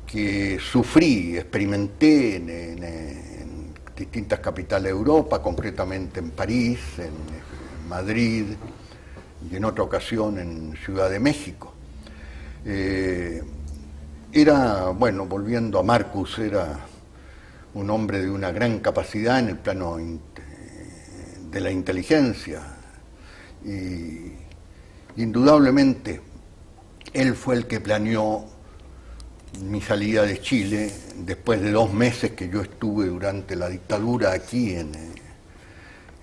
que sufrí, experimenté en distintas capitales de Europa, concretamente en París, en Madrid y en otra ocasión en Ciudad de México. Volviendo a Markus, era un hombre de una gran capacidad en el plano de la inteligencia, y indudablemente él fue el que planeó mi salida de Chile después de 2 meses que yo estuve durante la dictadura aquí en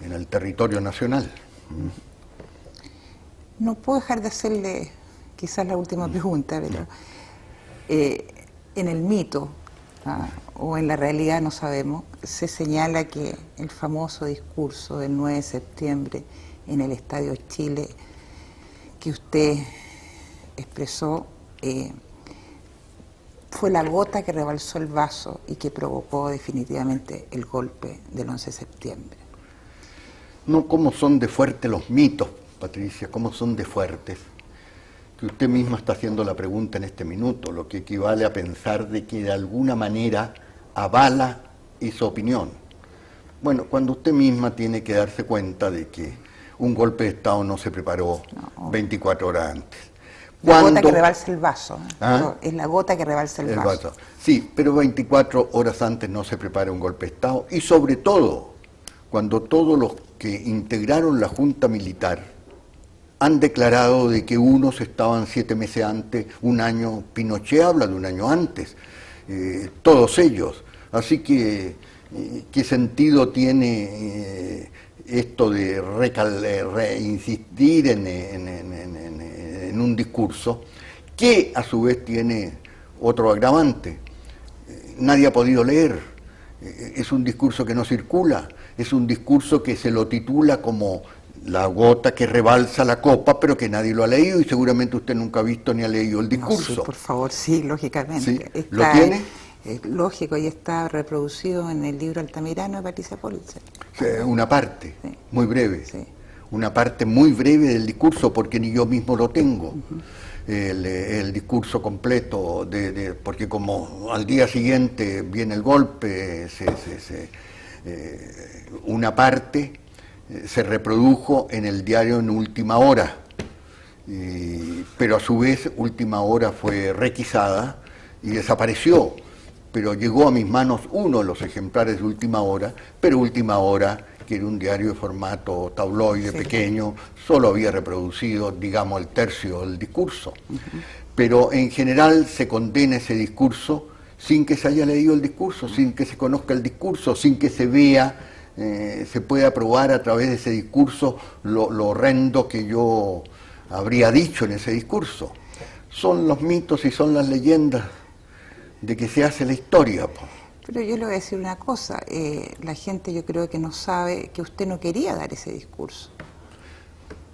el territorio nacional. No puedo dejar de hacerle quizás la última pregunta, pero en el mito, o en la realidad no sabemos, se señala que el famoso discurso del 9 de septiembre en el Estadio Chile que usted expresó fue la gota que rebalsó el vaso y que provocó definitivamente el golpe del 11 de septiembre. No, cómo son de fuertes los mitos, Patricia, cómo son de fuertes, que usted misma está haciendo la pregunta en este minuto, lo que equivale a pensar de que de alguna manera avala esa opinión. Bueno, cuando usted misma tiene que darse cuenta de que un golpe de Estado no se preparó 24 horas antes. La gota que rebalsa el vaso. Es la gota que rebalsa el vaso. Sí, pero 24 horas antes no se prepara un golpe de Estado, y sobre todo cuando todos los que integraron la Junta Militar han declarado de que unos estaban 7 meses antes, un año. Pinochet habla de un año antes, todos ellos. Así que, ¿qué sentido tiene esto de insistir en un discurso que a su vez tiene otro agravante? Nadie ha podido leer, es un discurso que no circula, es un discurso que se lo titula como la gota que rebalsa la copa, pero que nadie lo ha leído y seguramente usted nunca ha visto ni ha leído el discurso. No, sí, por favor, sí, lógicamente. ¿Sí? ¿Lo tiene? Es lógico, y está reproducido en el libro Altamirano de Patricia Pulitzer. Una parte, sí, muy breve. Sí. Una parte muy breve del discurso, porque ni yo mismo lo tengo. El discurso completo, porque como al día siguiente viene el golpe, una parte se reprodujo en el diario en Última Hora, pero a su vez Última Hora fue requisada y desapareció, pero llegó a mis manos uno de los ejemplares de Última Hora, pero Última Hora, que era un diario de formato tabloide, sí, pequeño, solo había reproducido, digamos, el tercio del discurso. Pero en general se condena ese discurso sin que se haya leído el discurso, sin que se conozca el discurso, sin que se vea, se pueda probar a través de ese discurso lo horrendo que yo habría dicho en ese discurso. Son los mitos y son las leyendas de que se hace la historia, po. Pero yo le voy a decir una cosa, la gente yo creo que no sabe que usted no quería dar ese discurso.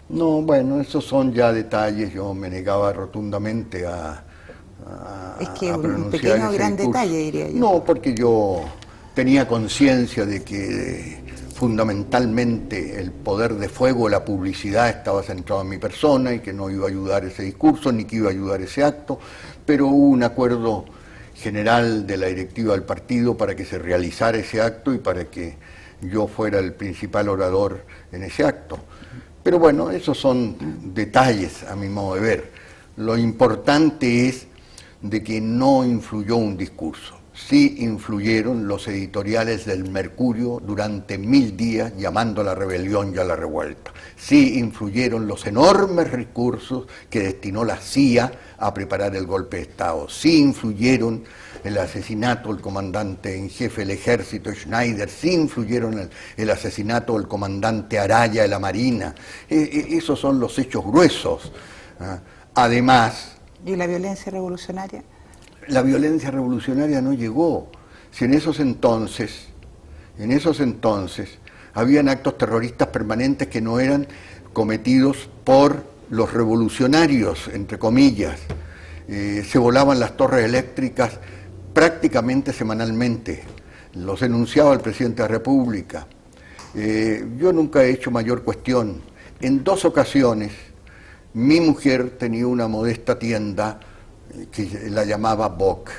No, bueno, esos son ya detalles, yo me negaba rotundamente es que un pequeño o gran detalle, diría yo. No, porque yo tenía conciencia de que fundamentalmente el poder de fuego, la publicidad estaba centrado en mi persona y que no iba a ayudar ese discurso ni que iba a ayudar ese acto, pero hubo un acuerdo general de la directiva del partido para que se realizara ese acto y para que yo fuera el principal orador en ese acto. Pero bueno, esos son detalles a mi modo de ver. Lo importante es de que no influyó un discurso. Sí influyeron los editoriales del Mercurio durante 1000 días llamando a la rebelión y a la revuelta. Sí influyeron los enormes recursos que destinó la CIA a preparar el golpe de Estado. Sí influyeron el asesinato del comandante en jefe del ejército Schneider, sí influyeron el asesinato del comandante Araya de la Marina. Esos son los hechos gruesos. Además... ¿Y la violencia revolucionaria? La violencia revolucionaria no llegó. Si en esos entonces habían actos terroristas permanentes que no eran cometidos por los revolucionarios, entre comillas. Se volaban las torres eléctricas prácticamente semanalmente. Los enunciaba el presidente de la República. Yo nunca he hecho mayor cuestión. En 2 ocasiones, mi mujer tenía una modesta tienda que la llamaba Bock,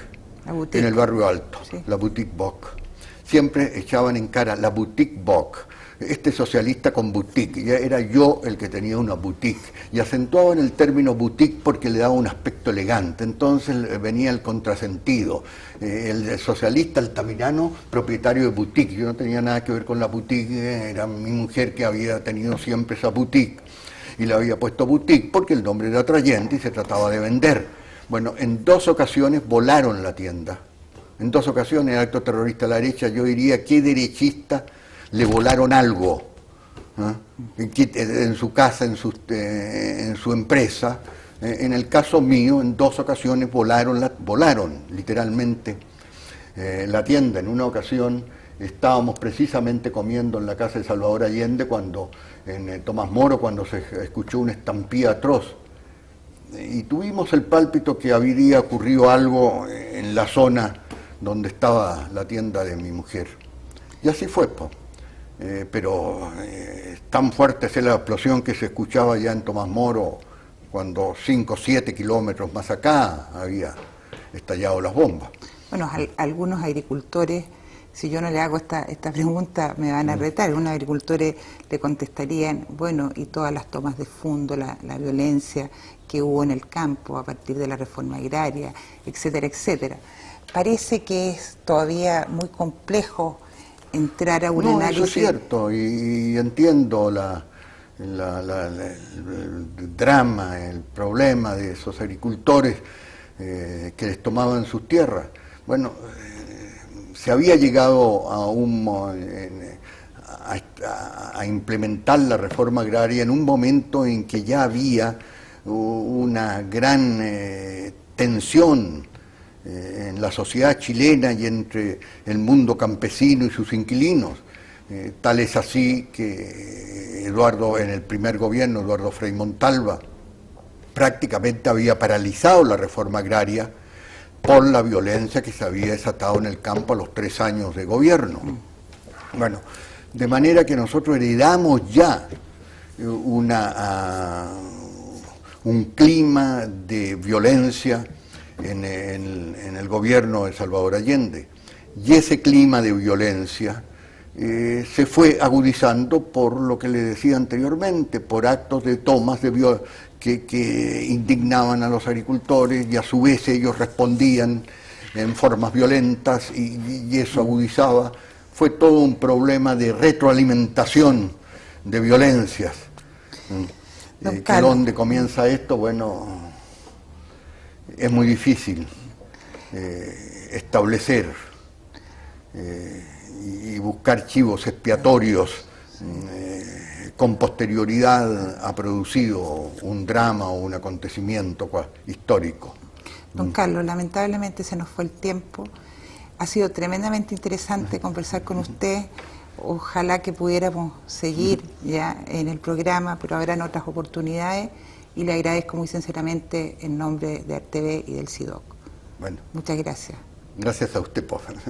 en el barrio Alto, sí, la Boutique Bock. Siempre echaban en cara la Boutique Bock, este socialista con boutique, ya era yo el que tenía una boutique, y acentuaban el término boutique porque le daba un aspecto elegante, entonces venía el contrasentido, el socialista altamirano propietario de boutique, yo no tenía nada que ver con la boutique, era mi mujer que había tenido siempre esa boutique, y le había puesto boutique porque el nombre era atrayente y se trataba de vender. Bueno, en 2 ocasiones volaron la tienda. En 2 ocasiones, el acto terrorista a la derecha, yo diría, ¿qué derechista le volaron algo? En su casa, en su empresa. En el caso mío, en 2 ocasiones volaron literalmente la tienda. En una ocasión estábamos precisamente comiendo en la casa de Salvador Allende, en Tomás Moro, cuando se escuchó una estampida atroz. Y tuvimos el pálpito que habría ocurrido algo en la zona donde estaba la tienda de mi mujer. Y así fue, pero tan fuerte es la explosión que se escuchaba ya en Tomás Moro, cuando 5 o 7 kilómetros más acá había estallado las bombas. Bueno, algunos agricultores, si yo no le hago esta pregunta, me van a retar. Algunos agricultores le contestarían, bueno, y todas las tomas de fondo, la violencia que hubo en el campo a partir de la reforma agraria, etcétera, etcétera. Parece que es todavía muy complejo entrar a un análisis... No, eso es cierto, y entiendo el drama, el problema de esos agricultores que les tomaban sus tierras. Bueno, se había llegado a implementar la reforma agraria en un momento en que ya había una gran tensión en la sociedad chilena y entre el mundo campesino y sus inquilinos. Tal es así que en el primer gobierno, Eduardo Frei Montalva, prácticamente había paralizado la reforma agraria por la violencia que se había desatado en el campo a los 3 años de gobierno. Bueno, de manera que nosotros heredamos ya un clima de violencia en el gobierno de Salvador Allende. Y ese clima de violencia se fue agudizando por lo que le decía anteriormente, por actos de tomas que indignaban a los agricultores y a su vez ellos respondían en formas violentas y eso agudizaba. Fue todo un problema de retroalimentación de violencias. Que donde comienza esto, bueno, es muy difícil establecer y buscar chivos expiatorios. Con posterioridad ha producido un drama o un acontecimiento histórico. Don Carlos, lamentablemente se nos fue el tiempo. Ha sido tremendamente interesante conversar con usted. Ojalá que pudiéramos seguir ya en el programa, pero habrán otras oportunidades y le agradezco muy sinceramente en nombre de RTV y del SIDOC. Bueno. Muchas gracias. Gracias a usted, por favor.